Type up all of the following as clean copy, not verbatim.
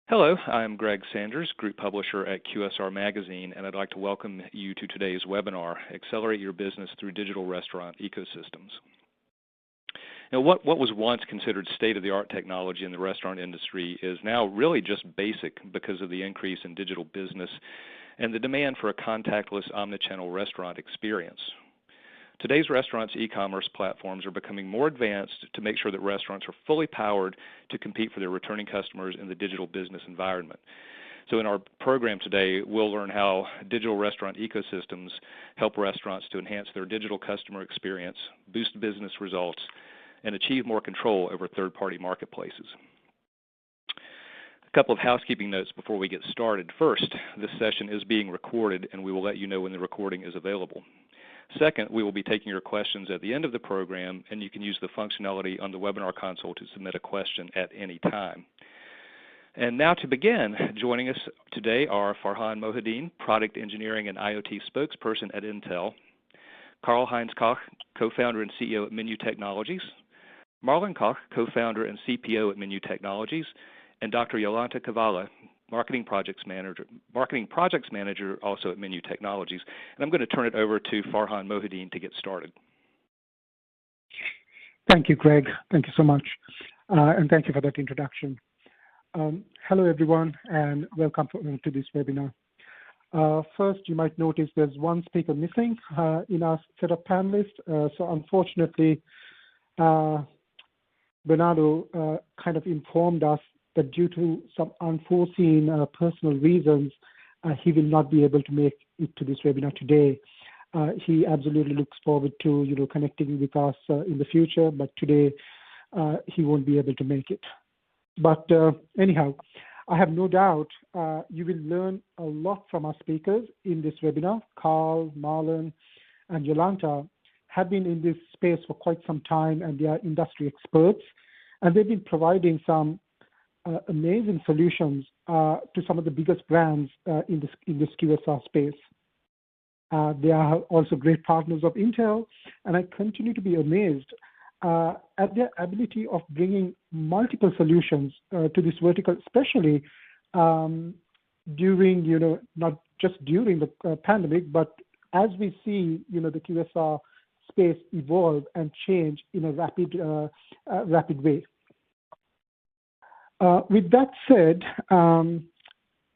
Hello, I'm Greg Sanders, Group Publisher at QSR Magazine, and I'd like to welcome you to today's webinar, Accelerate Your Business Through Digital Restaurant Ecosystems. Now, what was once considered state-of-the-art technology in the restaurant industry is now really just basic because of the increase in digital business and the demand for a contactless omnichannel restaurant experience. Today's restaurants' e-commerce platforms are becoming more advanced to make sure that restaurants are fully powered to compete for their returning customers in the digital business environment. So in our program today, we'll learn how digital restaurant ecosystems help restaurants to enhance their digital customer experience, boost business results, and achieve more control over third-party marketplaces. A couple of housekeeping notes before we get started. First, this session is being recorded, and we will let you know when the recording is available. Second, we will be taking your questions at the end of the program, and you can use the functionality on the webinar console to submit a question at any time. And now to begin, joining us today are Farhan Mohiuddin, Product Engineering and IoT Spokesperson at Intel, Karl-Heinz Koch, Co-founder and CEO at Menu Technologies, Marlon Koch, Co-founder and CPO at Menu Technologies, and Dr. Jolanta Kavala, Marketing Projects Manager also at Menu Technologies. And I'm going to turn it over to Farhan Mohiuddin to get started. Thank you, Greg. Thank you so much. And thank you for that introduction. Hello, everyone, and welcome to this webinar. First, you might notice there's one speaker missing in our set of panelists. So unfortunately, Bernardo kind of informed us that due to some unforeseen personal reasons, he will not be able to make it to this webinar today. He absolutely looks forward to connecting with us in the future, but today he won't be able to make it. But anyhow, I have no doubt you will learn a lot from our speakers in this webinar. Carl, Marlon, and Jolanta have been in this space for quite some time, and they are industry experts, and they've been providing some amazing solutions to some of the biggest brands in this QSR space. They are also great partners of Intel, and I continue to be amazed at their ability of bringing multiple solutions to this vertical, especially during, not just during the pandemic, but as we see, the QSR space evolve and change in a rapid way. With that said, and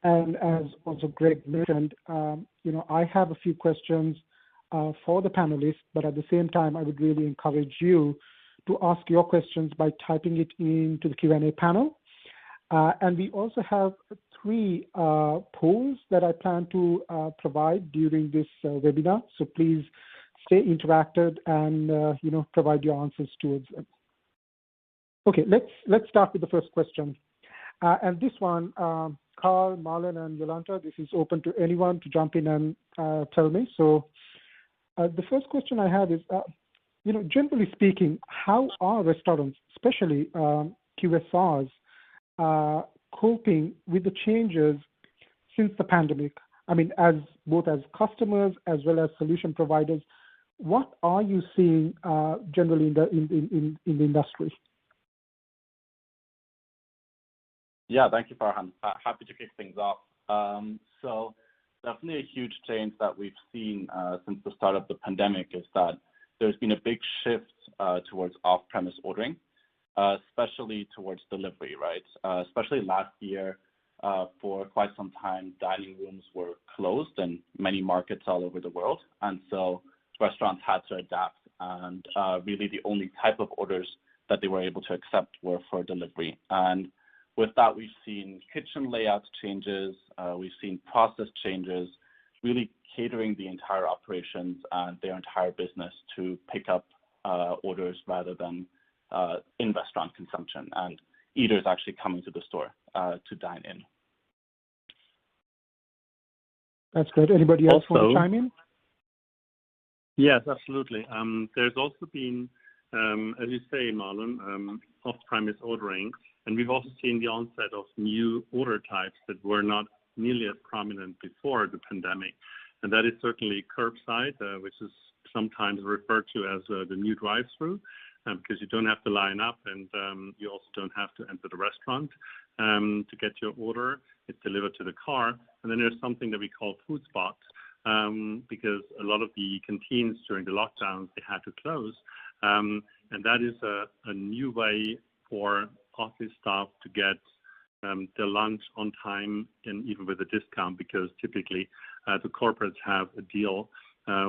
as also Greg mentioned, I have a few questions for the panelists, but at the same time, I would really encourage you to ask your questions by typing it into the Q&A panel. And we also have 3 polls that I plan to provide during this webinar. So please stay interactive and provide your answers towards them. Okay, let's start with the first question. And this one, Carl, Marlon, and Jolanta, this is open to anyone to jump in and tell me. So the first question I have is, generally speaking, how are restaurants, especially QSRs, coping with the changes since the pandemic? I mean, both as customers as well as solution providers, what are you seeing generally in the industry? Yeah, thank you, Farhan. Happy to kick things off. So definitely a huge change that we've seen since the start of the pandemic is that there's been a big shift towards off-premise ordering, especially towards delivery, right? Especially last year, for quite some time, dining rooms were closed in many markets all over the world. And so restaurants had to adapt, and really the only type of orders that they were able to accept were for delivery. And with that, we've seen kitchen layout changes, we've seen process changes, really catering the entire operations and their entire business to pick up orders rather than in-restaurant consumption, and eaters actually coming to the store to dine in. That's great. Anybody else want to chime in? Yes, absolutely. There's also been, as you say, Marlon, off-premise ordering. And we've also seen the onset of new order types that were not nearly as prominent before the pandemic. And that is certainly curbside, which is sometimes referred to as the new drive-through, because you don't have to line up, and you also don't have to enter the restaurant. to get your order. It's delivered to the car. And then there's something that we call food spot, because a lot of the canteens during the lockdowns, they had to close. And that is a new way for office staff to get their lunch on time and even with a discount, because typically the corporates have a deal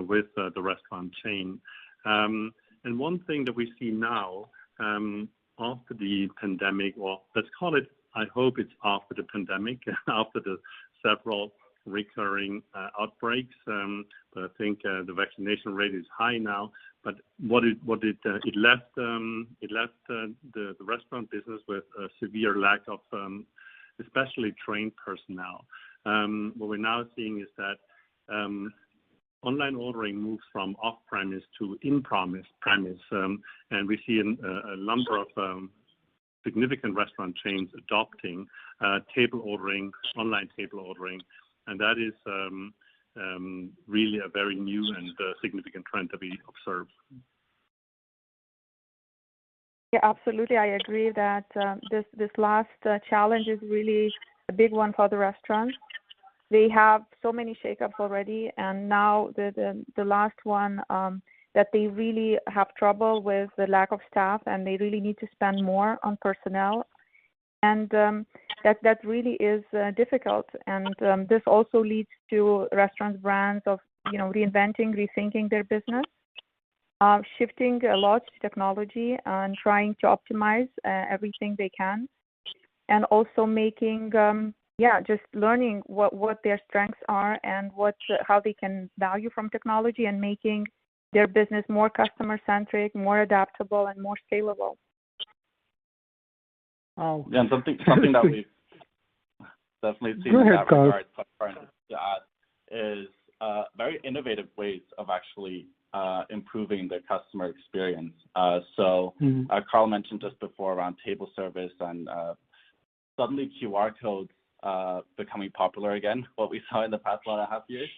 with the restaurant chain. And one thing that we see now after the pandemic, well, let's call it, I hope it's after the pandemic, after the several recurring outbreaks, but I think the vaccination rate is high now. But it left the restaurant business with a severe lack of especially trained personnel. What we're now seeing is that online ordering moves from off-premise to in-premise, and we see a number of significant restaurant chains adopting table ordering, online table ordering, and that is really a very new and significant trend that we observe. Yeah, absolutely. I agree that this last challenge is really a big one for the restaurants. They have so many shakeups already, and now the last one that they really have trouble with the lack of staff, and they really need to spend more on personnel, and that really is difficult. And this also leads to restaurants' brands of reinventing, rethinking their business, shifting a lot to technology and trying to optimize everything they can, and also making just learning what their strengths are and how they can value from technology, and making their business more customer-centric, more adaptable, and more scalable. Wow. Yeah, and something that we've definitely seen in that Carl. regard to add is very innovative ways of actually improving the customer experience. Carl mentioned just before around table service and suddenly QR codes becoming popular again, what we saw in the past 1.5 years.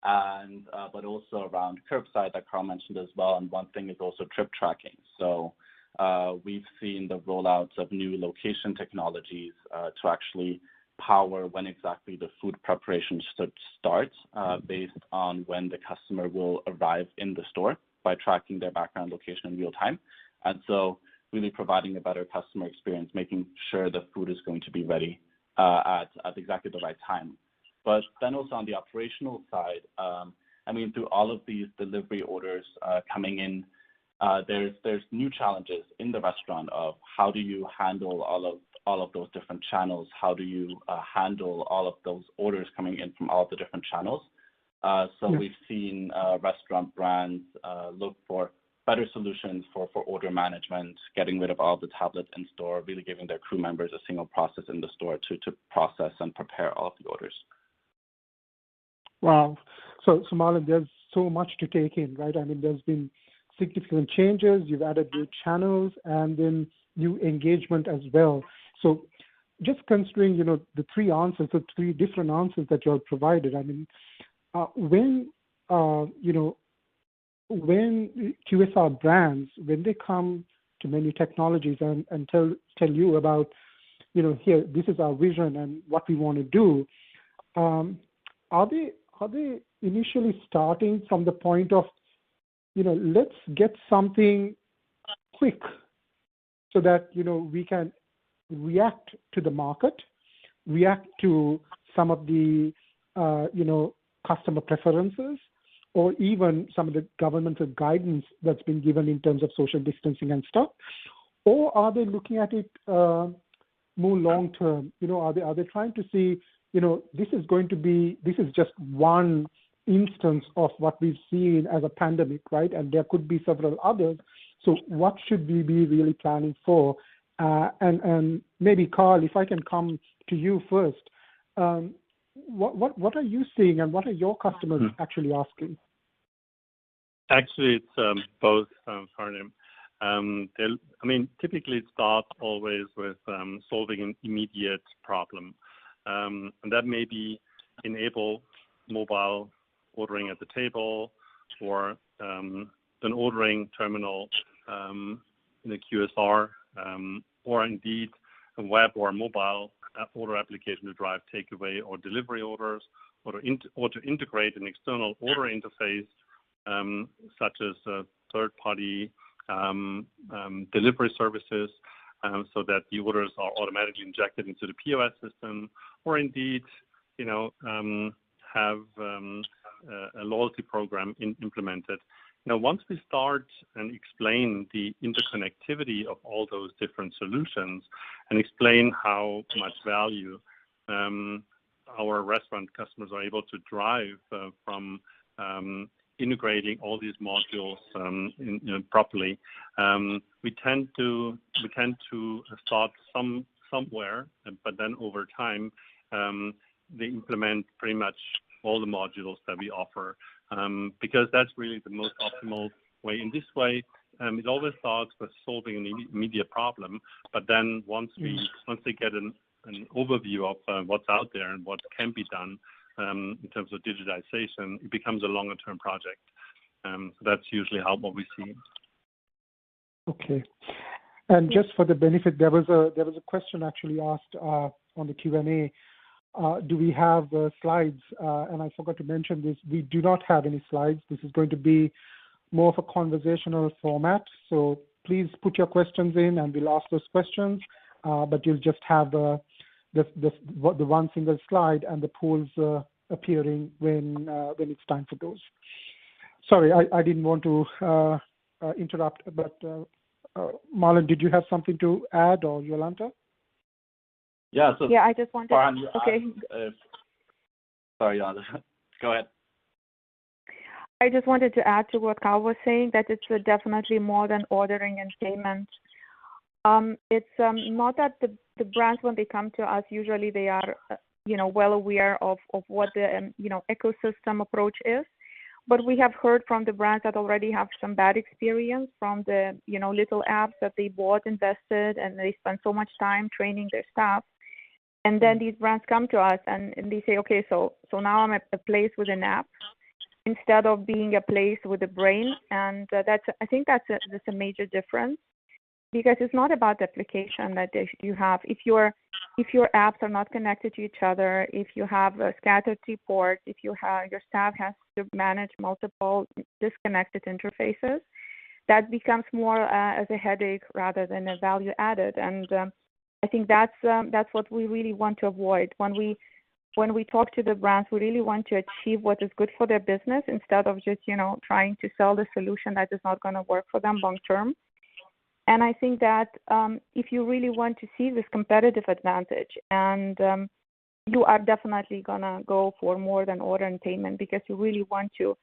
And but also around curbside that Carl mentioned as well. And one thing is also trip tracking. So we've seen the rollouts of new location technologies to actually power when exactly the food preparation should start based on when the customer will arrive in the store by tracking their background location in real time. And so really providing a better customer experience, making sure the food is going to be ready at exactly the right time. But then also on the operational side, through all of these delivery orders coming in, there's new challenges in the restaurant of how do you handle all of those different channels? How do you handle all of those orders coming in from all of the different channels? We've seen restaurant brands look for better solutions for order management, getting rid of all the tablets in store, really giving their crew members a single process in the store to process and prepare all of the orders. Wow. So Marlon, there's so much to take in, right? There's been significant changes. You've added new channels and then new engagement as well. So just considering, the three different answers that you all provided, when QSR brands, when they come to many technologies and tell you about, here, this is our vision and what we want to do, are they initially starting from the point of, let's get something quick so that, we can react to the market, react to some of the, customer preferences, or even some of the governmental guidance that's been given in terms of social distancing and stuff? Or are they looking at it more long term? Are they trying to see, this is just one instance of what we've seen as a pandemic, right? And there could be several others. So what should we be really planning for? And maybe Carl, if I can come to you first, what are you seeing and what are your customers actually asking? Actually, it's both, Farnham. Typically it starts always with solving an immediate problem. And that may be enable mobile ordering at the table, or an ordering terminal in a QSR, or indeed a web or mobile order application to drive takeaway or delivery orders, or to integrate an external order interface, such as third-party delivery services, so that the orders are automatically injected into the POS system, or indeed, have a loyalty program implemented. Now, once we start and explain the interconnectivity of all those different solutions and explain how much value our restaurant customers are able to drive from integrating all these modules properly, we tend to start somewhere, but then over time they implement pretty much all the modules that we offer, because that's really the most optimal way. In this way, it always starts with solving an immediate problem, but then once they get an overview of what's out there and what can be done in terms of digitization, it becomes a longer-term project. So that's usually what we see. Okay. And just for the benefit, there was a question actually asked on the Q&A. Do we have slides? And I forgot to mention this. We do not have any slides. This is going to be more of a conversational format. So please put your questions in, and we'll ask those questions. But you'll just have the one single slide and the polls appearing when it's time for those. Sorry, I didn't want to interrupt, but Marlon, did you have something to add, or Jolanta? Yeah. So I just wanted. Okay. Sorry, Jolanta. Go ahead. I just wanted to add to what Carl was saying, that it's definitely more than ordering and payment. It's not that the brands, when they come to us, usually they are, well aware of what the ecosystem approach is. But we have heard from the brands that already have some bad experience from the little apps that they bought, invested, and they spend so much time training their staff. And then these brands come to us and they say, okay, so now I'm at a place with an app instead of being a place with a brain. And I think that's a major difference, because it's not about the application that you have. If your apps are not connected to each other, if you have scattered reports, if your staff has to manage multiple disconnected interfaces, that becomes more as a headache rather than a value added. And I think that's what we really want to avoid. When we talk to the brands, we really want to achieve what is good for their business instead of just trying to sell the solution that is not going to work for them long term. And I think that if you really want to see this competitive advantage, and you are definitely going to go for more than order and payment, because you really want to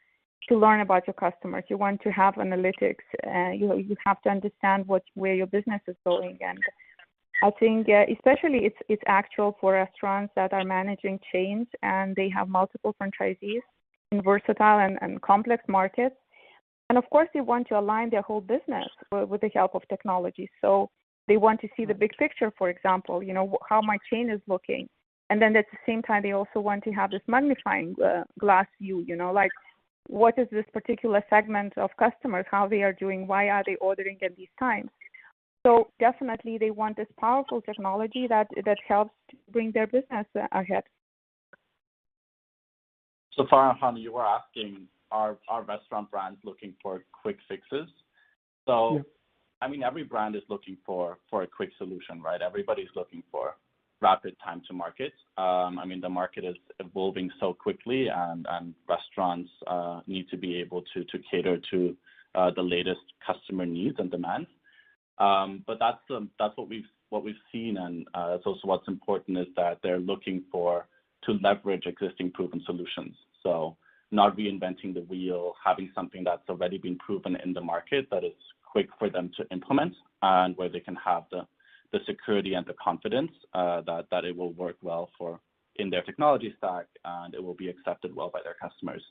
learn about your customers. You want to have analytics. You have to understand where your business is going. And I think especially it's actual for restaurants that are managing chains and they have multiple franchisees in versatile and complex markets. And of course, they want to align their whole business with the help of technology. So they want to see the big picture, for example, how my chain is looking. And then at the same time, they also want to have this magnifying glass view, like what is this particular segment of customers, how they are doing, why are they ordering at these times. So definitely they want this powerful technology that helps bring their business ahead. So Farhan, you were asking, are restaurant brands looking for quick fixes? So, yeah. I mean, every brand is looking for a quick solution, right? Everybody's looking for rapid time to market. I mean, the market is evolving so quickly, and restaurants need to be able to cater to the latest customer needs and demands. But that's what we've seen, and it's also what's important is that they're looking to leverage existing proven solutions. So not reinventing the wheel, having something that's already been proven in the market that is quick for them to implement, and where they can have the security and the confidence that it will work well in their technology stack, and it will be accepted well by their customers.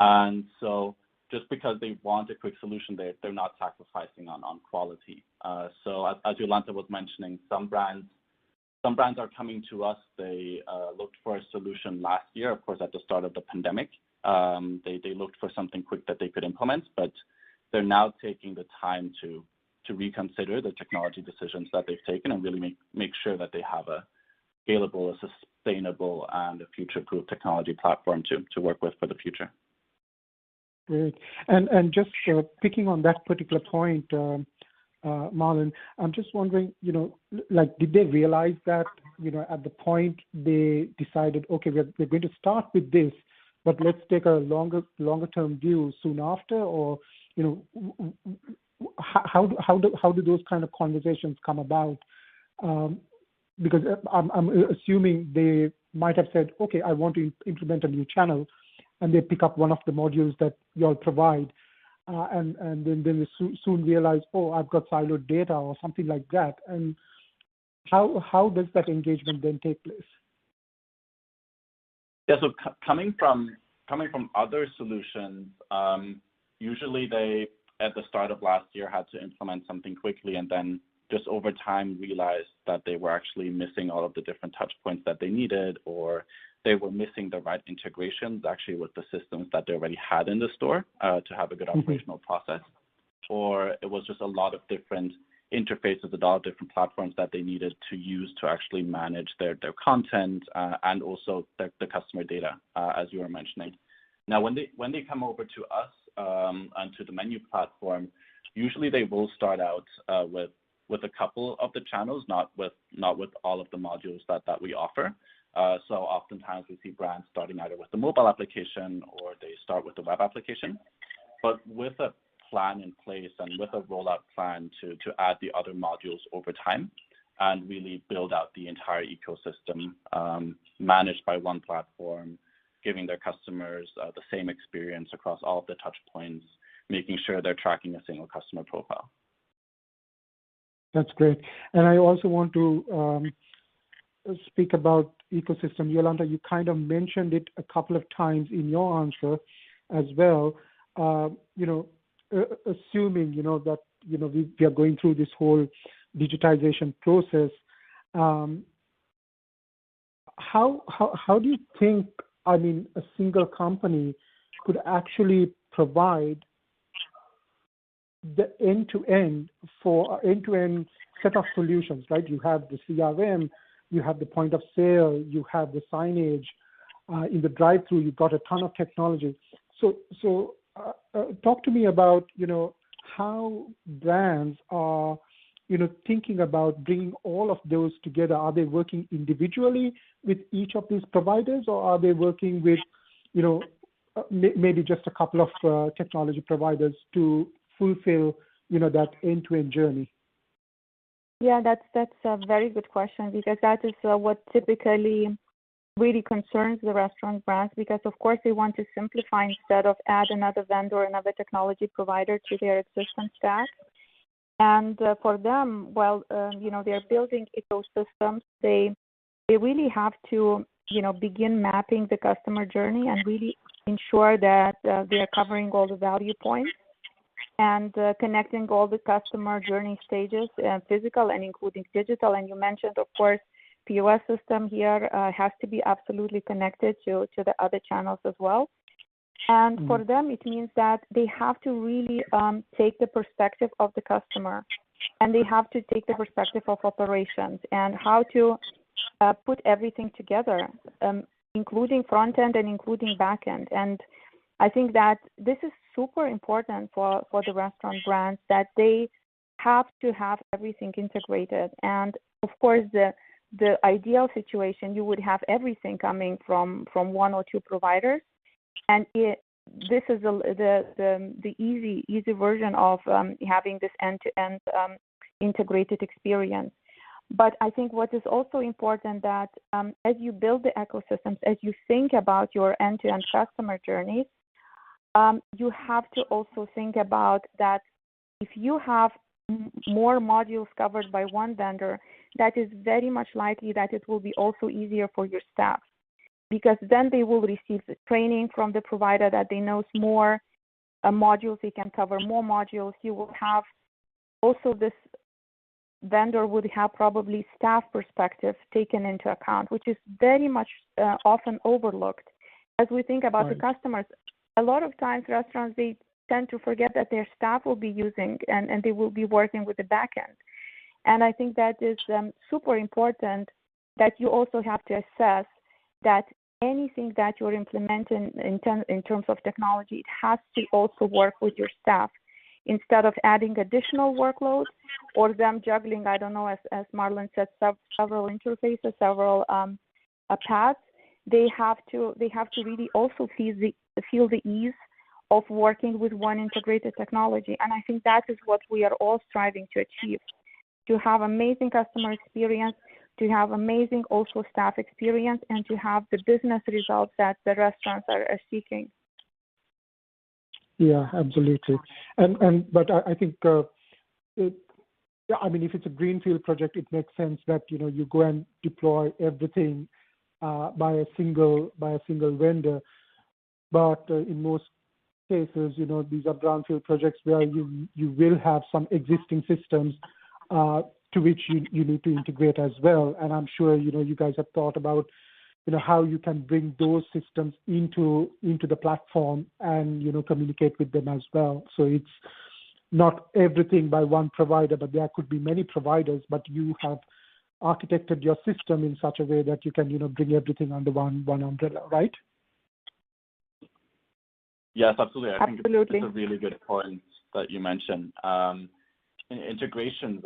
And so just because they want a quick solution, they're not sacrificing on quality. So as Jolanta was mentioning, some brands are coming to us. They looked for a solution last year, of course, at the start of the pandemic. They looked for something quick that they could implement, but they're now taking the time to to reconsider the technology decisions that they've taken and really make sure that they have a scalable, a sustainable, and a future-proof technology platform to work with for the future. Great. And just picking on that particular point, Marlon, I'm just wondering, like, did they realize that, at the point they decided, okay, we're going to start with this, but let's take a longer term view soon after, or how do those kind of conversations come about? Because I'm assuming they might have said, okay, I want to implement a new channel, and they pick up one of the modules that you all provide, and then they soon realize, oh, I've got siloed data or something like that. And how does that engagement then take place? Yeah, so coming from other solutions, usually they, at the start of last year, had to implement something quickly, and then just over time realized that they were actually missing all of the different touch points that they needed, or they were missing the right integrations actually with the systems that they already had in the store to have a good operational process, or it was just a lot of different interfaces, a lot of different platforms that they needed to use to actually manage their content and also the customer data, as you were mentioning. Now, when they come over to us and to the Menu platform, usually they will start out with a couple of the channels, not with all of the modules that we offer. So oftentimes we see brands starting either with the mobile application or they start with the web application. But with a plan in place and with a rollout plan to add the other modules over time and really build out the entire ecosystem managed by one platform, giving their customers the same experience across all of the touch points, making sure they're tracking a single customer profile. That's great. And I also want to speak about ecosystem. Yolanda, you kind of mentioned it a couple of times in your answer as well. Assuming that we are going through this whole digitization process, how do you think, a single company could actually provide the end-to-end set of solutions, right? You have the CRM, you have the point of sale, you have the signage, in the drive-through, you've got a ton of technology. So talk to me about, how brands are, thinking about bringing all of those together. Are they working individually with each of these providers, or are they working with, maybe just a couple of technology providers to fulfill, that end-to-end journey? Yeah, that's a very good question, because that is what typically really concerns the restaurant brands, because of course they want to simplify instead of add another vendor, another technology provider to their existing stack. And for them, they're building ecosystems. They really have to, begin mapping the customer journey and really ensure that they are covering all the value points and connecting all the customer journey stages, physical and including digital. And you mentioned, of course, POS system here has to be absolutely connected to the other channels as well. And for them, it means that they have to really take the perspective of the customer, and they have to take the perspective of operations and how to put everything together, including front end and including back end. And I think that this is super important for the restaurant brands, that they have to have everything integrated. And of course, the ideal situation, you would have everything coming from one or two providers, and this is the easy version of having this end-to-end integrated experience. But I think what is also important that as you build the ecosystems, as you think about your end-to-end customer journeys, you have to also think about that if you have more modules covered by one vendor, that is very much likely that it will be also easier for your staff, because then they will receive the training from the provider that they know more modules, they can cover more modules. You will have also this vendor would have probably staff perspective taken into account, which is very much often overlooked. As we think about the customers, a lot of times restaurants, they tend to forget that their staff will be using and they will be working with the backend. And I think that is super important that you also have to assess that anything that you're implementing in terms of technology, it has to also work with your staff instead of adding additional workloads or them juggling, I don't know, as Marlon said, several interfaces, several paths. They have to really also feel the ease of working with one integrated technology. And I think that is what we are all striving to achieve, to have amazing customer experience, to have amazing also staff experience, and to have the business results that the restaurants are seeking. Yeah, absolutely. But I think, I mean, if it's a greenfield project, it makes sense that you go and deploy everything by a single vendor. But in most cases, these are brownfield projects where you will have some existing systems to which you need to integrate as well. And I'm sure you guys have thought about how you can bring those systems into the platform and communicate with them as well. So it's not everything by one provider, but there could be many providers, but you have architected your system in such a way that you can bring everything under one umbrella, right? Yes, absolutely. I think Absolutely. it's a really good point that you mentioned. Integrations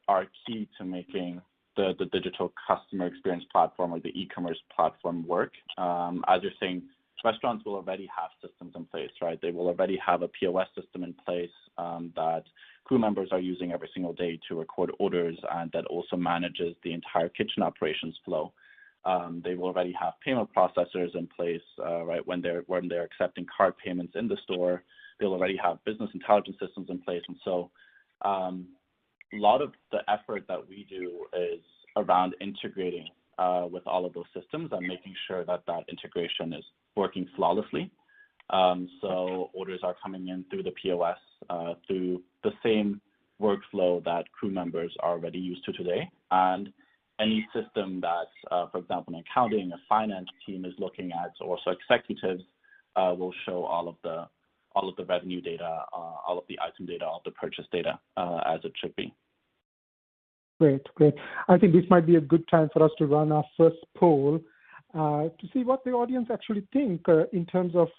are key to making the digital customer experience platform or the e-commerce platform work. As you're saying, restaurants will already have systems in place, right? They will already have a POS system in place that crew members are using every single day to record orders, and that also manages the entire kitchen operations flow. They will already have payment processors in place, right? When they're accepting card payments in the store, they'll already have business intelligence systems in place. And so a lot of the effort that we do is around integrating with all of those systems and making sure that integration is working flawlessly. So orders are coming in through the POS, through the same workflow that crew members are already used to today. And any system that, for example, an accounting, a finance team is looking at, or so executives will show all of the revenue data, all of the item data, all of the purchase data as it should be. Great. I think this might be a good time for us to run our first poll to see what the audience actually think in terms of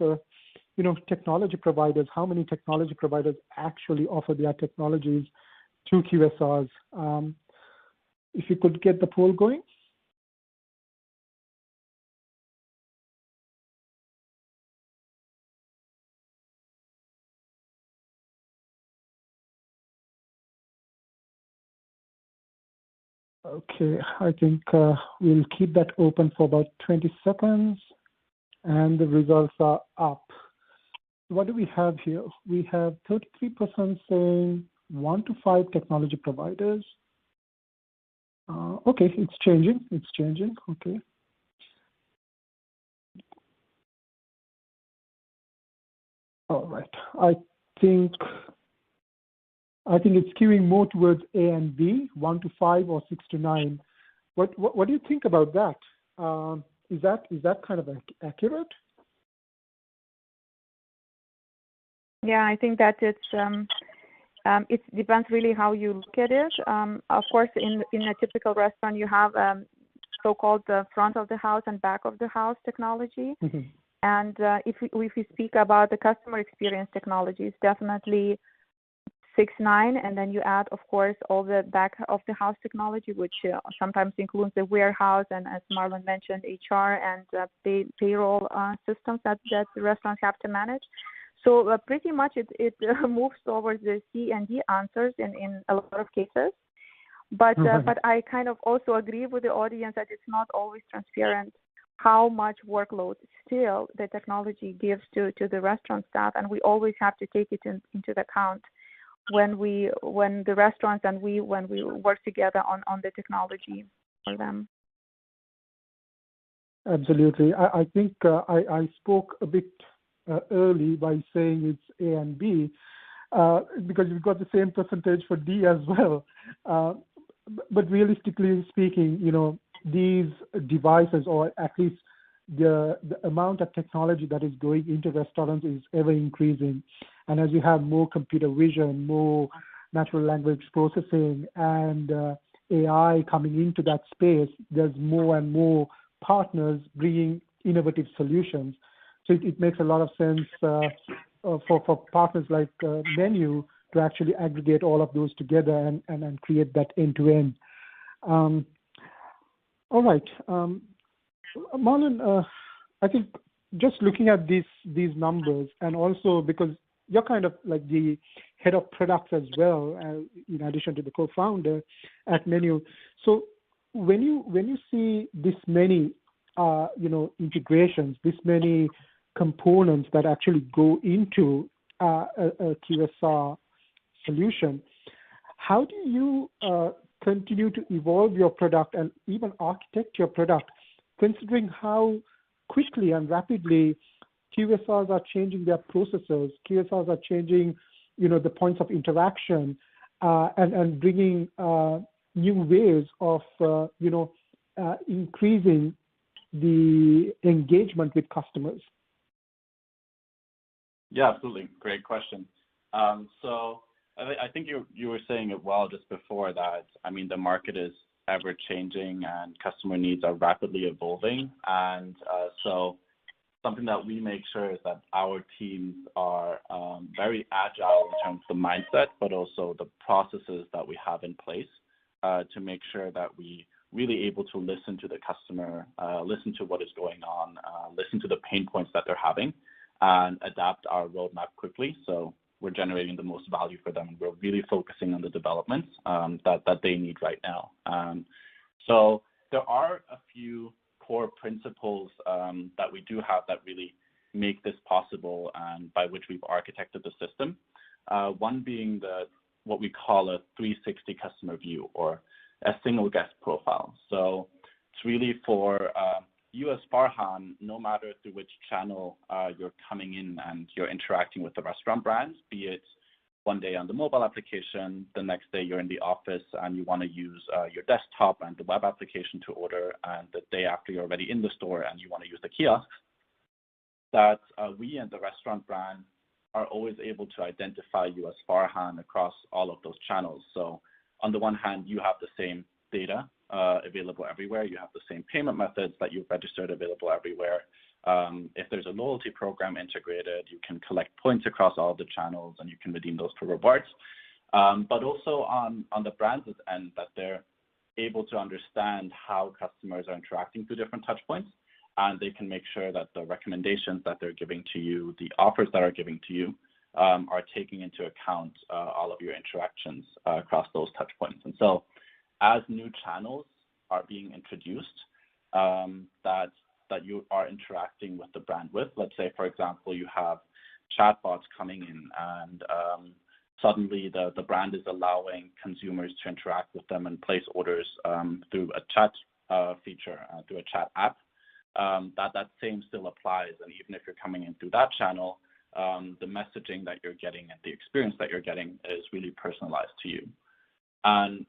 technology providers. How many technology providers actually offer their technologies to QSRs? If you could get the poll going. Okay, I think we'll keep that open for about 20 seconds, and the results are up. What do we have here? We have 33% saying 1 to 5 technology providers. Okay, it's changing. Okay. All right. I think it's skewing more towards A and B, 1 to 5 or 6 to 9. What do you think about that? Is that kind of accurate? Yeah, I think that it depends really how you look at it. Of course, in a typical restaurant, you have so-called the front of the house and back of the house technology. Mm-hmm. And if we speak about the customer experience technologies, definitely 6, 9, and then you add, of course, all the back of the house technology, which sometimes includes the warehouse and, as Marlon mentioned, HR and payroll systems that the restaurants have to manage. So pretty much it moves towards the C and D answers in a lot of cases. But but I kind of also agree with the audience that it's not always transparent how much workload still the technology gives to the restaurant staff, and we always have to take it into account when the restaurants and when we work together on the technology for them. Absolutely. I think I spoke a bit early by saying it's A and B because you've got the same percentage for D as well. But realistically speaking, these devices, or at least the amount of technology that is going into restaurants is ever increasing. And as you have more computer vision, more natural language processing, and AI coming into that space, there's more and more partners bringing innovative solutions. So it makes a lot of sense for partners like Menu to actually aggregate all of those together and create that end-to-end. All right. Marlon, I think just looking at these numbers, and also because you're kind of like the head of products as well, in addition to the co-founder at Menu. So when you see this many integrations, this many components that actually go into a QSR solution, how do you continue to evolve your product and even architect your product, considering how quickly and rapidly QSRs are changing their processes, QSRs are changing, the points of interaction, and bringing new ways of, increasing the engagement with customers? Yeah, absolutely. Great question. So I think you were saying it well just before that. I mean, the market is ever changing and customer needs are rapidly evolving. And so something that we make sure is that our teams are very agile in terms of the mindset, but also the processes that we have in place to make sure that we really able to listen to the customer, listen to what is going on, listen to the pain points that they're having, and adapt our roadmap quickly. So we're generating the most value for them. We're really focusing on the developments that they need right now. So there are a few core principles that we do have that really make this possible and by which we've architected the system. One being what we call a 360 customer view, or a single guest profile. So it's really for you as Farhan, no matter through which channel you're coming in and you're interacting with the restaurant brands, be it one day on the mobile application, the next day you're in the office and you want to use your desktop and the web application to order, and the day after you're already in the store and you want to use the kiosk, that we and the restaurant brand are always able to identify you as Farhan across all of those channels. So on the one hand, you have the same data available everywhere. You have the same payment methods that you've registered available everywhere. If there's a loyalty program integrated, you can collect points across all the channels and you can redeem those for rewards. But also on the brand's end, that they're able to understand how customers are interacting through different touch points, and they can make sure that the recommendations that they're giving to you, the offers that are giving to you, are taking into account all of your interactions across those touch points. And so as new channels are being introduced that you are interacting with the brand with, let's say, for example, you have chatbots coming in and suddenly the brand is allowing consumers to interact with them and place orders through a chat feature, through a chat app, that same still applies. And even if you're coming in through that channel, the messaging that you're getting and the experience that you're getting is really personalized to you. And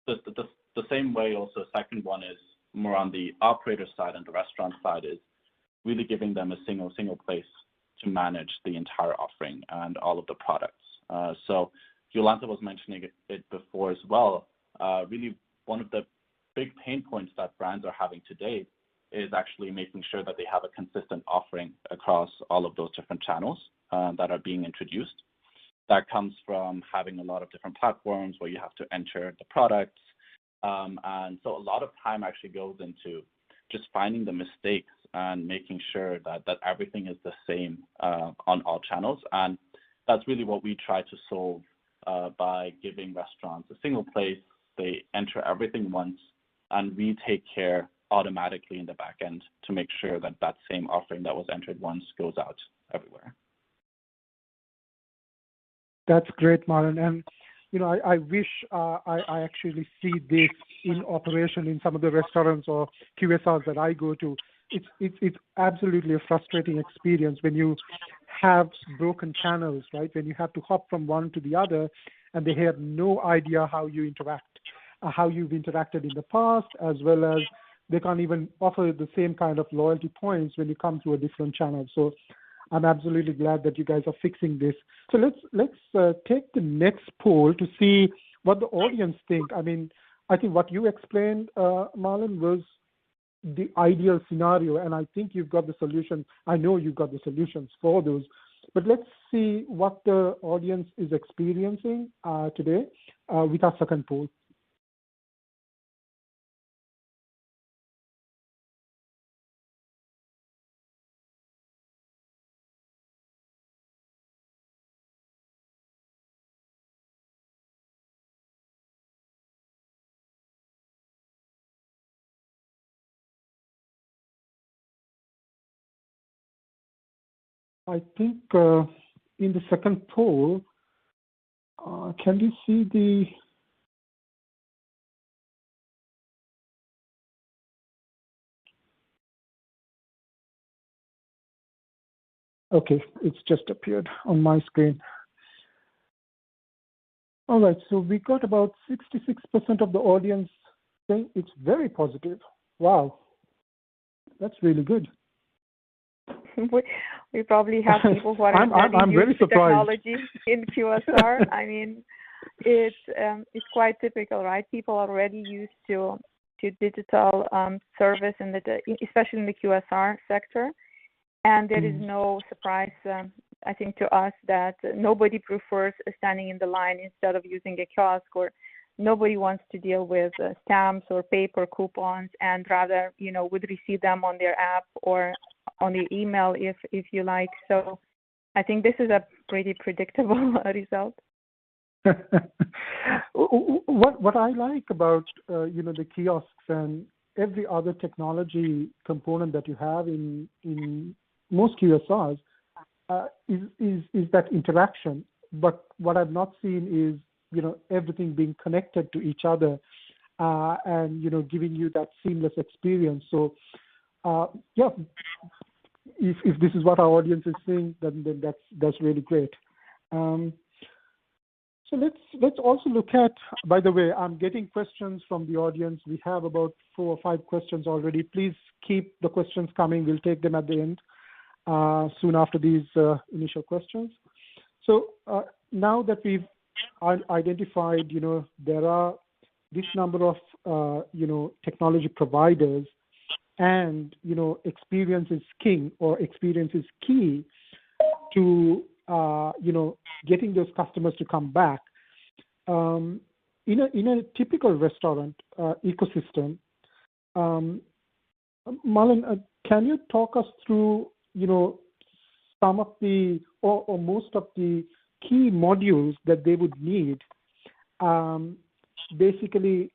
the same way also, second one is more on the operator side and the restaurant side, is really giving them a single place to manage the entire offering and all of the products. So Yolanta was mentioning it before as well. Really one of the big pain points that brands are having today is actually making sure that they have a consistent offering across all of those different channels that are being introduced. That comes from having a lot of different platforms where you have to enter the products. And so a lot of time actually goes into just finding the mistakes and making sure that everything is the same on all channels. And that's really what we try to solve by giving restaurants a single place. They enter everything once, and we take care automatically in the back end to make sure that that same offering that was entered once goes out everywhere. That's great, Marlon. And I wish I actually see this in operation in some of the restaurants or QSRs that I go to. It's absolutely a frustrating experience when you have broken channels, right? When you have to hop from one to the other, and they have no idea how you interact, how you've interacted in the past, as well as they can't even offer the same kind of loyalty points when you come through a different channel. So I'm absolutely glad that you guys are fixing this. So let's take the next poll to see what the audience think. I mean, I think what you explained, Marlon, was the ideal scenario, and I think you've got the solution. I know you've got the solutions for those. But let's see what the audience is experiencing today with our second poll. I think in the second poll, can you see the okay, it's just appeared on my screen. All right, so we got about 66% of the audience saying it's very positive. Wow, that's really good. We probably have people who are I'm very surprised. technology in QSR. I mean, it's quite typical, right? People are already used to digital service, especially in the QSR sector, and there is no surprise, I think, to us that nobody prefers standing in the line instead of using a kiosk, or nobody wants to deal with stamps or paper coupons, and rather, would receive them on their app or on the email if you like. So I think this is a pretty predictable result. What I like about the kiosks and every other technology component that you have in most QSRs is that interaction. But what I've not seen is everything being connected to each other and giving you that seamless experience. So yeah, if this is what our audience is seeing, then that's really great. So let's also look at. By the way, I'm getting questions from the audience. We have about 4 or 5 questions already. Please keep the questions coming. We'll take them at the end, soon after these initial questions. So now that we've identified, there are this number of technology providers, and experience is king, or experience is key to getting those customers to come back. In a typical restaurant ecosystem, Marlon, can you talk us through some of the or most of the key modules that they would need, basically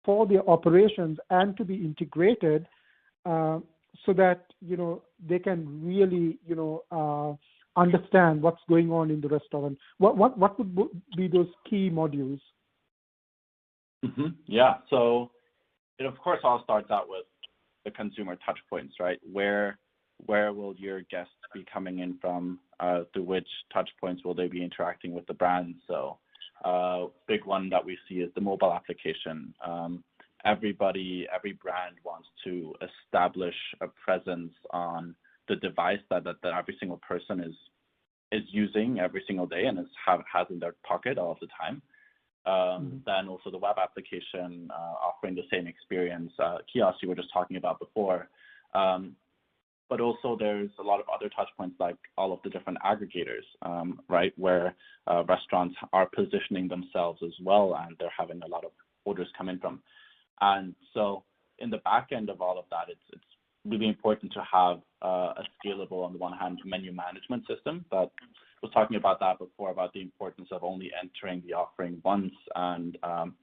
for their operations and to be integrated, so that they can really understand what's going on in the restaurant? What would be those key modules? Mm-hmm. Yeah. So, of course, I'll start out with the consumer touch points, right? Where will your guests be coming in from? Through which touch points will they be interacting with the brand? So, big one that we see is the mobile application. Every brand wants to establish a presence on the device that every single person is using every single day and has in their pocket all of the time. Then also the web application offering the same experience, kiosks you were just talking about before. But also there's a lot of other touch points, like all of the different aggregators, right, where restaurants are positioning themselves as well, and they're having a lot of orders come in from. And so in the back end of all of that, it's really important to have a scalable, on the one hand, menu management system. But I was talking about that before, about the importance of only entering the offering once and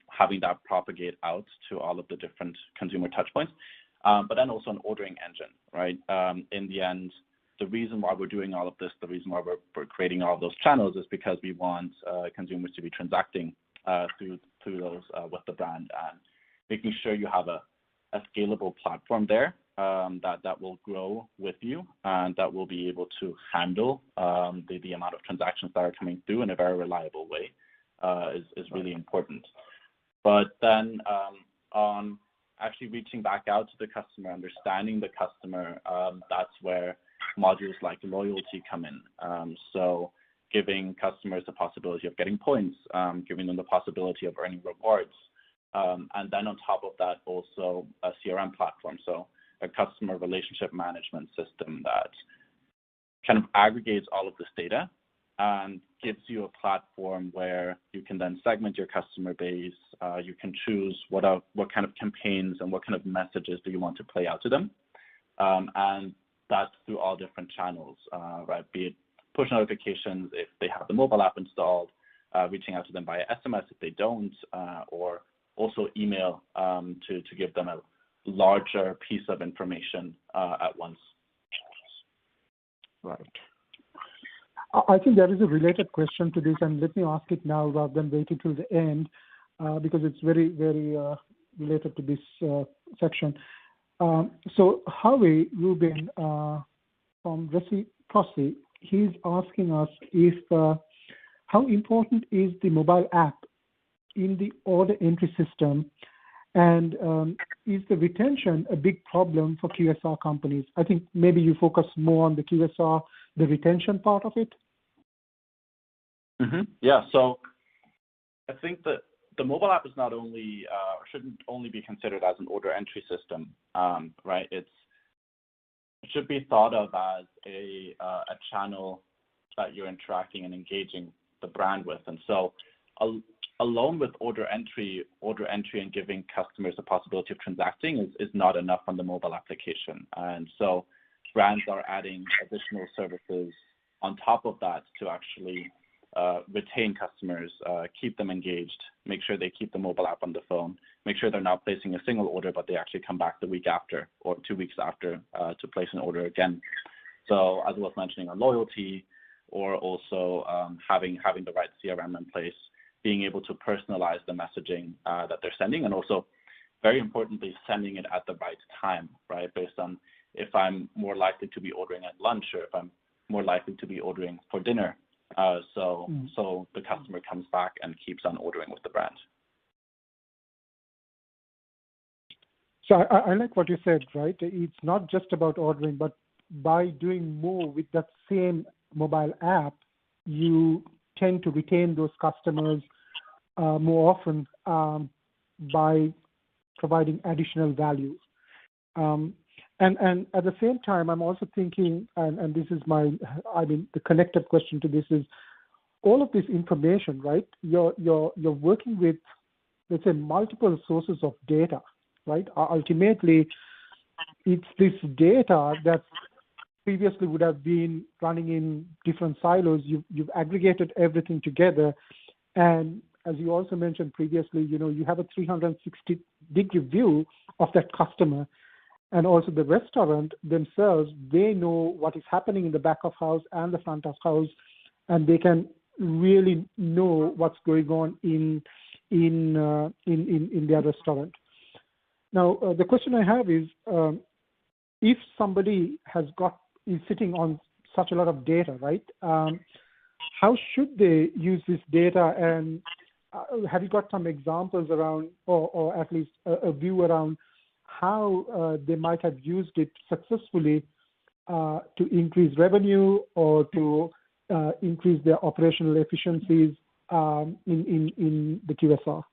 having that propagate out to all of the different consumer touch points. But then also an ordering engine, right? In the end, the reason why we're doing all of this, the reason why we're creating all of those channels, is because we want consumers to be transacting through those with the brand, and making sure you have a scalable platform there that will grow with you and that will be able to handle the amount of transactions that are coming through in a very reliable way is really important. But then on actually reaching back out to the customer, understanding the customer, that's where modules like loyalty come in. So giving customers the possibility of getting points, giving them the possibility of earning rewards, and then on top of that, also a CRM platform, so a customer relationship management system that kind of aggregates all of this data and gives you a platform where you can then segment your customer base. You can choose what kind of campaigns and what kind of messages do you want to play out to them, and that's through all different channels, right? Be it push notifications if they have the mobile app installed, reaching out to them via SMS if they don't, or also email to give them a larger piece of information at once. Right. I think there is a related question to this, and let me ask it now rather than waiting till the end, because it's very, very related to this section. So Howie Rubin from Reciprocity, he's asking us if how important is the mobile app in the order entry system, and is the retention a big problem for QSR companies? I think maybe you focus more on the QSR, the retention part of it. Mm-hmm. Yeah, so I think that the mobile app is not only, shouldn't only be considered as an order entry system, right? It should be thought of as a channel that you're interacting and engaging the brand with. And so alone with order entry and giving customers the possibility of transacting is not enough on the mobile application. And so brands are adding additional services on top of that to actually retain customers, keep them engaged, make sure they keep the mobile app on the phone, make sure they're not placing a single order, but they actually come back the week after or 2 weeks after to place an order again. So as I was mentioning on loyalty, or also having the right CRM in place, being able to personalize the messaging that they're sending, and also, very importantly, sending it at the right time, right? Based on if I'm more likely to be ordering at lunch or if I'm more likely to be ordering for dinner. So the customer comes back and keeps on ordering with the brand. So I like what you said, right? It's not just about ordering, but by doing more with that same mobile app, you tend to retain those customers more often by providing additional value. And at the same time, I'm also thinking, and this is the connected question to this is, all of this information, right? You're working with, let's say, multiple sources of data, right? Ultimately, it's this data that previously would have been running in different silos. You've aggregated everything together, and as you also mentioned previously, you have a 360-degree view of that customer, and also the restaurant themselves. They know what is happening in the back of house and the front of house, and they can really know what's going on in their restaurant. Now, the question I have is, if somebody is sitting on such a lot of data, right? How should they use this data, and have you got some examples around, or at least a view around how they might have used it successfully to increase revenue or to increase their operational efficiencies in the QSR?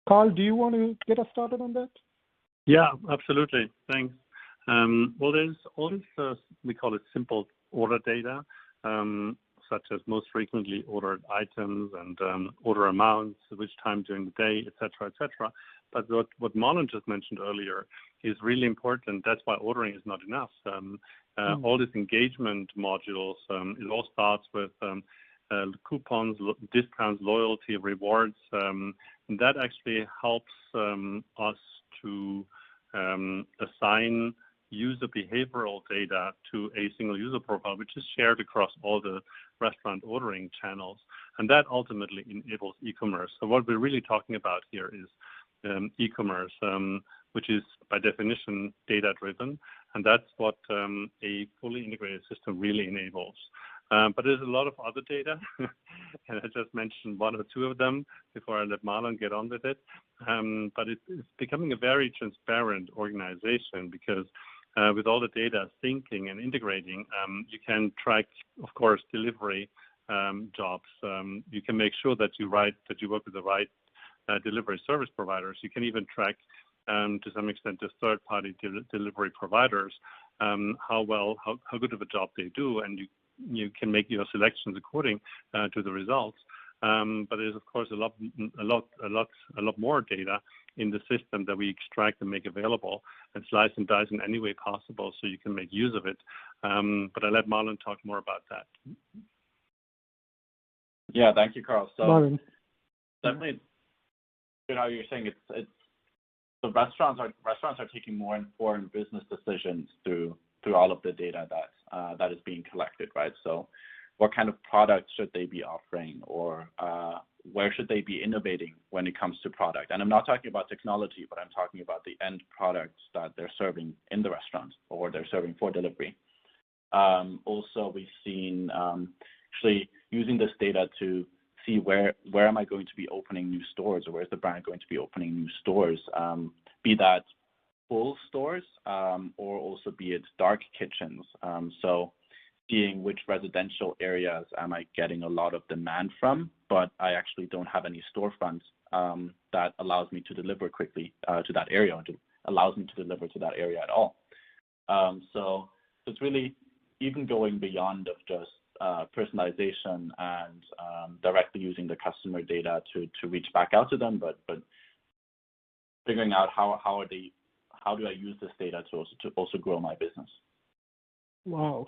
Carl, do you want to get us started on that? Yeah, absolutely. Thanks. Well, there's all this, we call it simple order data, such as most frequently ordered items and order amounts, which time during the day, et cetera, et cetera. But what Marlon just mentioned earlier is really important. That's why ordering is not enough. All these engagement modules, it all starts with coupons, discounts, loyalty, rewards. And that actually helps us to assign user behavioral data to a single user profile, which is shared across all the restaurant ordering channels. And that ultimately enables e-commerce. So what we're really talking about here is e-commerce, which is by definition data-driven. And that's what a fully integrated system really enables. But there's a lot of other data, and I just mentioned one or two of them before I let Marlon get on with it. But it's becoming a very transparent organization because with all the data syncing and integrating, you can track, of course, delivery jobs. You can make sure that you work with the right delivery service providers. You can even track, to some extent, the third-party delivery providers, how good of a job they do, and you can make your selections according to the results. But there's of course a lot more data in the system that we extract and make available and slice and dice in any way possible, so you can make use of it. But I'll let Marlon talk more about that. Yeah, thank you, Carl. So Marlon. Definitely, how you're saying it's the restaurants are taking more informed business decisions through all of the data that is being collected, right? So what kind of products should they be offering, or where should they be innovating when it comes to product? And I'm not talking about technology, but I'm talking about the end products that they're serving in the restaurant or they're serving for delivery. Also, we've seen actually using this data to see where am I going to be opening new stores, or where's the brand going to be opening new stores, be that full stores or also be it dark kitchens. So seeing which residential areas am I getting a lot of demand from, but I actually don't have any storefronts that allows me to deliver quickly to that area, or allows me to deliver to that area at all. So it's really even going beyond of just personalization and directly using the customer data to reach back out to them, but figuring out how do I use this data to also grow my business. Wow,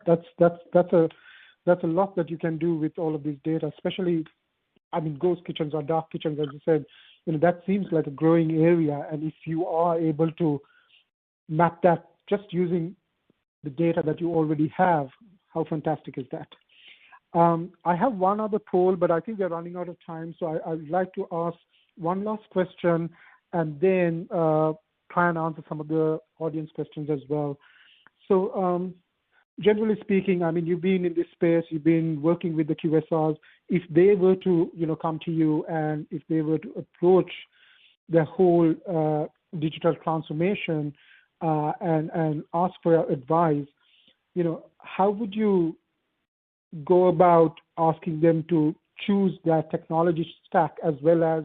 that's a lot that you can do with all of this data, especially, I mean, ghost kitchens or dark kitchens, as you said. That seems like a growing area, and if you are able to map that just using the data that you already have, how fantastic is that? I have one other poll, but I think we're running out of time, so I'd like to ask one last question and then try and answer some of the audience questions as well. So generally speaking, I mean, you've been in this space, you've been working with the QSRs. If they were to, come to you and if they were to approach the whole digital transformation and ask for your advice, how would you go about asking them to choose that technology stack as well as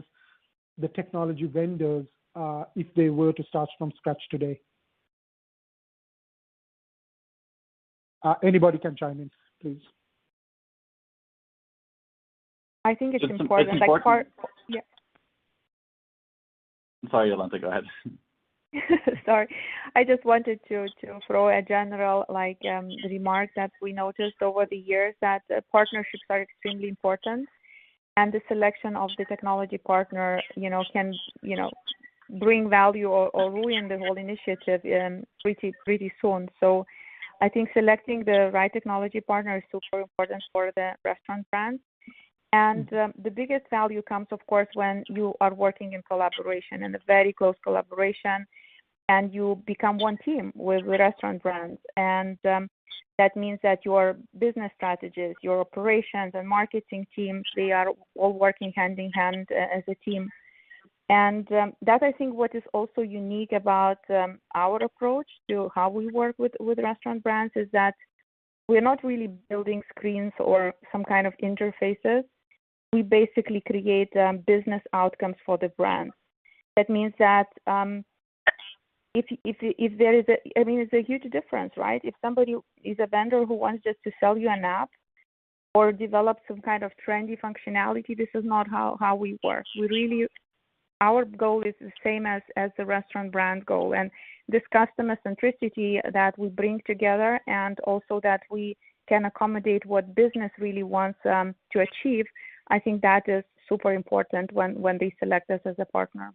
the technology vendors if they were to start from scratch today? Anybody can chime in, please. I think it's important. It's important. Yeah. Sorry, Jolanta, go ahead. Sorry, I just wanted to throw a general remark that we noticed over the years that partnerships are extremely important, and the selection of the technology partner, can bring value or ruin the whole initiative pretty soon. So I think selecting the right technology partner is super important for the restaurant brands. And the biggest value comes, of course, when you are working in collaboration, in a very close collaboration, and you become one team with the restaurant brands. And that means that your business strategies, your operations and marketing teams, they are all working hand in hand as a team. And that, I think, what is also unique about our approach to how we work with restaurant brands is that we're not really building screens or some kind of interfaces. We basically create business outcomes for the brands. That means that if there is it's a huge difference, right? If somebody is a vendor who wants just to sell you an app or develop some kind of trendy functionality, this is not how we work. Our goal is the same as the restaurant brand goal, and this customer centricity that we bring together, and also that we can accommodate what business really wants to achieve. I think that is super important when they select us as a partner.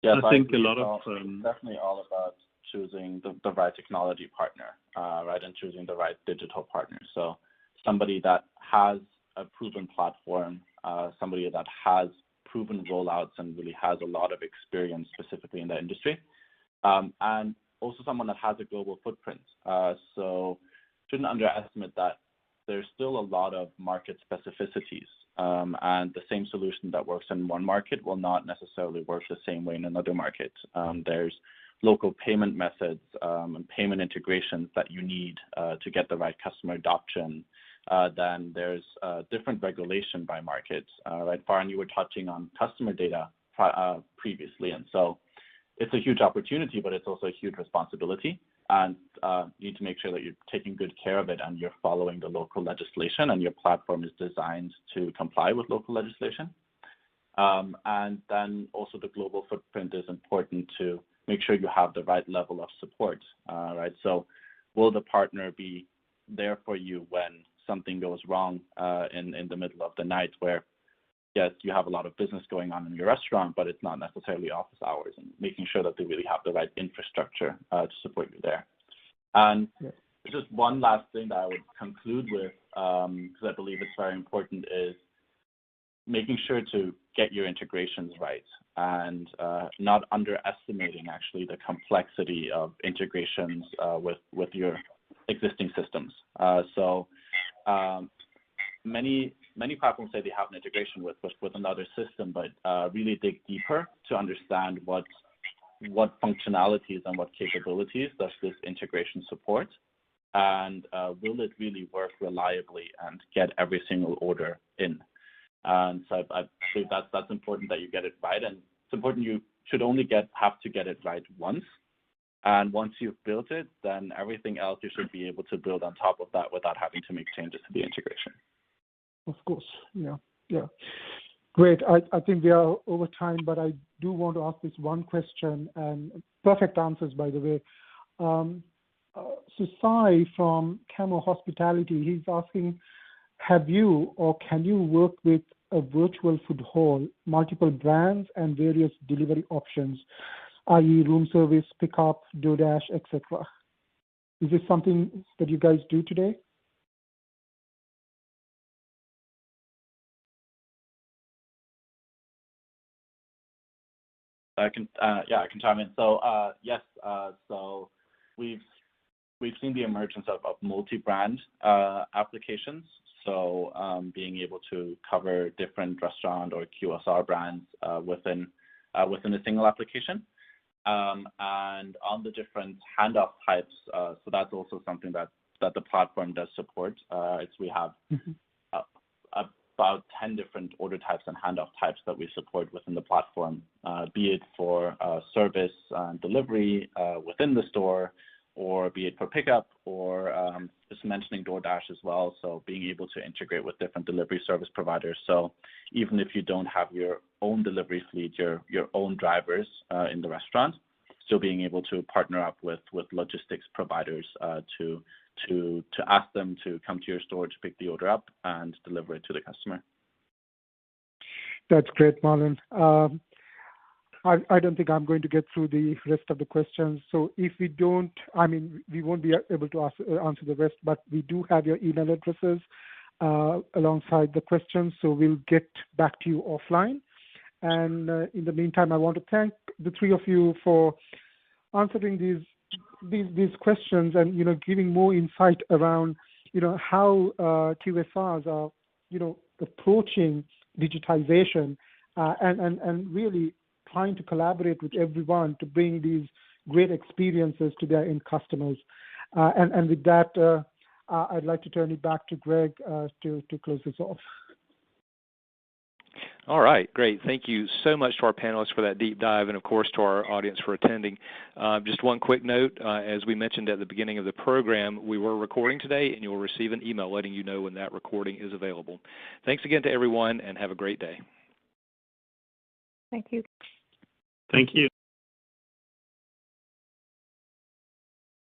Yes, I think a lot of definitely all about choosing the right technology partner, right, and choosing the right digital partner. So somebody that has a proven platform, somebody that has proven rollouts and really has a lot of experience specifically in the industry. And also someone that has a global footprint. So shouldn't underestimate that there's still a lot of market specificities, and the same solution that works in one market will not necessarily work the same way in another market. There's local payment methods and payment integrations that you need to get the right customer adoption. Then there's different regulation by markets. Right, Farhan, you were touching on customer data previously, and so it's a huge opportunity, but it's also a huge responsibility. And you need to make sure that you're taking good care of it and you're following the local legislation and your platform is designed to comply with local legislation. And then also the global footprint is important to make sure you have the right level of support, right? So will the partner be there for you when something goes wrong in the middle of the night where, yes, you have a lot of business going on in your restaurant, but it's not necessarily office hours, and making sure that they really have the right infrastructure to support you there. And just one last thing that I would conclude with, because I believe it's very important, is making sure to get your integrations right and not underestimating actually the complexity of integrations with your existing systems. Many platforms say they have an integration with another system, but really dig deeper to understand what functionalities and what capabilities does this integration support, and will it really work reliably and get every single order in. And so I believe that's important that you get it right, and it's important you should only have to get it right once. And once you've built it, then everything else you should be able to build on top of that without having to make changes to the integration. Of course, yeah. Great. I think we are over time, but I do want to ask this one question, and perfect answers, by the way. So Sai from Camo Hospitality, he's asking, have you or can you work with a virtual food hall, multiple brands and various delivery options, i.e. room service, pickup, DoorDash, etc.? Is this something that you guys do today? I can chime in. So yes, so we've seen the emergence of multi-brand applications. So being able to cover different restaurant or QSR brands within a single application, and on the different handoff types. So that's also something that the platform does support. We have about 10 different order types and handoff types that we support within the platform, be it for service and delivery within the store, or be it for pickup, or just mentioning DoorDash as well. So being able to integrate with different delivery service providers. So even if you don't have your own delivery fleet, your own drivers in the restaurant, still being able to partner up with logistics providers to ask them to come to your store to pick the order up and deliver it to the customer. That's great, Marlon. I don't think I'm going to get through the rest of the questions. So if we don't, we won't be able to answer the rest, but we do have your email addresses alongside the questions. So we'll get back to you offline. And in the meantime, I want to thank the three of you for answering these questions and, giving more insight around, how QSRs are, approaching digitization and really trying to collaborate with everyone to bring these great experiences to their end customers. And with that, I'd like to turn it back to Greg to close this off. All right, great. Thank you so much to our panelists for that deep dive, and of course to our audience for attending. Just one quick note, as we mentioned at the beginning of the program, we were recording today, and you will receive an email letting you know when that recording is available. Thanks again to everyone, and have a great day. Thank you. Thank you.